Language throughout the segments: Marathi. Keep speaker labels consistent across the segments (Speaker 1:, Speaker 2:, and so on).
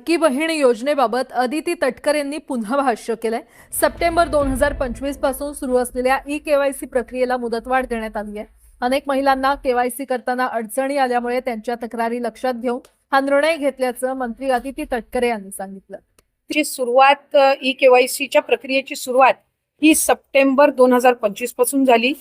Speaker 1: लाडकी बहीण योजनेबाबत अदिती तटकर यांनी पुन्हा भाष्य केलंय। सप्टेंबर 2025 पासून सुरू असलेल्या ई-केवायसी प्रक्रियेला मुदतवाढ देण्यात आली आहे। अनेक महिलांना केवायसी करताना अडचणी आल्यामुळे त्यांच्या तक्रारी लक्षात घेऊन हा निर्णय घेतल्याचं मंत्री अदिती तटकरे यांनी सांगितलं।
Speaker 2: ची सुरुवात ई-केवायसीच्या प्रक्रियेची सुरुवात ही सप्टेंबर 2025 पासून झाली।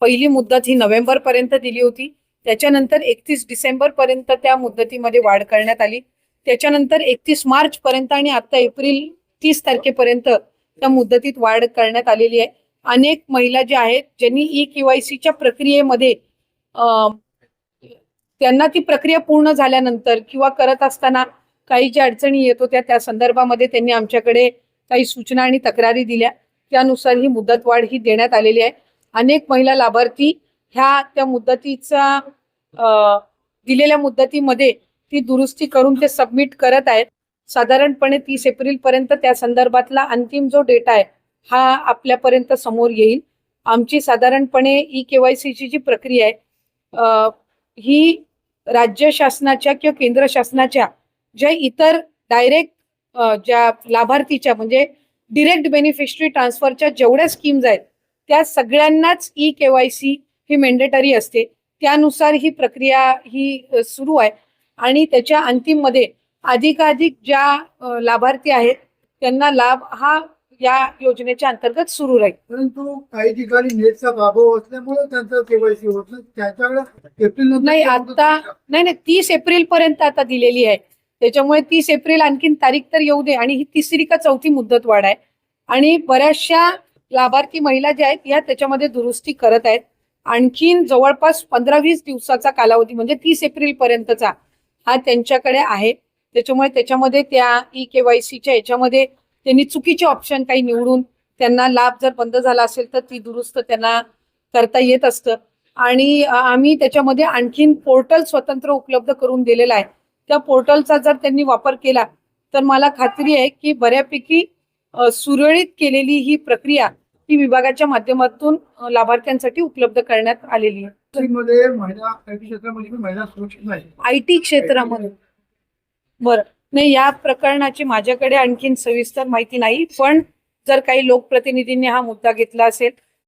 Speaker 2: पहिली मुदत ही नोव्हेंबर पर्यंत दिली होती। त्याच्यानंतर 31 डिसेंबर पर्यंत त्या मुदतीमध्ये वाढ करण्यात आली। त्याच्यानंतर 31 मार्च पर्यंत आणि आता एप्रिल 30 तारखेपर्यंत त्या मुदतीत वाढ करण्यात आलेली आहे। अनेक महिला ज्या आहेत ज्यांनी ई-केवायसीच्या प्रक्रियेमध्ये त्यांना ती प्रक्रिया पूर्ण झाल्यानंतर किंवा करत असताना काही ज्या अडचणी येत होत्या त्या संदर्भामध्ये त्यांनी आमच्याकडे काही सूचना आणि तक्रारी दिल्या। त्यानुसार ही मुदतवाढ ही देण्यात आलेली आहे। अनेक महिला लाभार्थी ह्या त्या मुदतीचा दिलेल्या मुदतीमध्ये ती दुरुस्ती करून ते सबमिट करत आहेत। साधारणपणे 30 एप्रिल पर्यंत त्या संदर्भातला अंतिम जो डेटा आहे हा आपल्यापर्यंत समोर येईल। आमची साधारणपणे ई-केवायसीची जी प्रक्रिया आहे ही राज्य शासनाच्या किंवा केंद्र शासनाच्या ज्या इतर डायरेक्ट ज्या लाभार्थीच्या म्हणजे डिरेक्ट बेनिफिशरी ट्रान्सफरच्या जेवढ्या स्कीम्स आहेत त्या सगळ्यांनाच ई-केवायसी ही मॅन्डेटरी असते। त्यानुसार ही प्रक्रिया ही सुरू आहे आणि त्याच्या अंतिम मध्ये अधिकाधिक ज्या लाभार्थी आहेत त्यांना लाभ हा या योजनेच्या अंतर्गत सुरू राहील।
Speaker 3: परंतु काही ठिकाणी नेटचा अभाव असल्यामुळे त्यांचं केवायसी होत नाही। त्याच्याकडे एप्रिल
Speaker 2: नाही आता नाही 30 एप्रिल पर्यंत आता दिलेली आहे। त्याच्यामुळे 30 एप्रिल आणखीन तारीख तर येऊ दे आणि ही तिसरी का चौथी मुदत वाढ आहे आणि बऱ्याचशा लाभार्थी महिला ज्या आहेत या त्याच्यामध्ये दुरुस्ती करत आहेत। आणखीन जवळपास 15-20 दिवसाचा कालावधी म्हणजे 30 एप्रिल पर्यंतचा हा त्यांच्याकडे आहे। त्याच्यामुळे त्याच्यामध्ये त्या ई-केवायसीच्या याच्यामध्ये त्यांनी चुकीचे ऑप्शन काही निवडून त्यांना लाभ जर बंद झाला असेल तर ती दुरुस्त त्यांना करता येत असतं आणि आम्ही त्याच्यामध्ये आणखीन पोर्टल स्वतंत्र उपलब्ध करून दिलेला आहे। त्या पोर्टलचा जर त्यांनी वापर केला तर मला खात्री आहे की बऱ्यापैकी सुरळीत केलेली ही प्रक्रिया ही विभागाच्या माध्यमातून लाभार्थ्यांसाठी उपलब्ध करण्यात आलेली आहे।
Speaker 3: महिला आयटी क्षेत्रामध्ये महिला सुरक्षित नाही
Speaker 2: आयटी क्षेत्रामध्ये बरं नाही या प्रकरणाची माझ्याकडे आणखीन सविस्तर माहिती नाही, पण जर काही लोकप्रतिनिधींनी हा मुद्दा घेतला असेल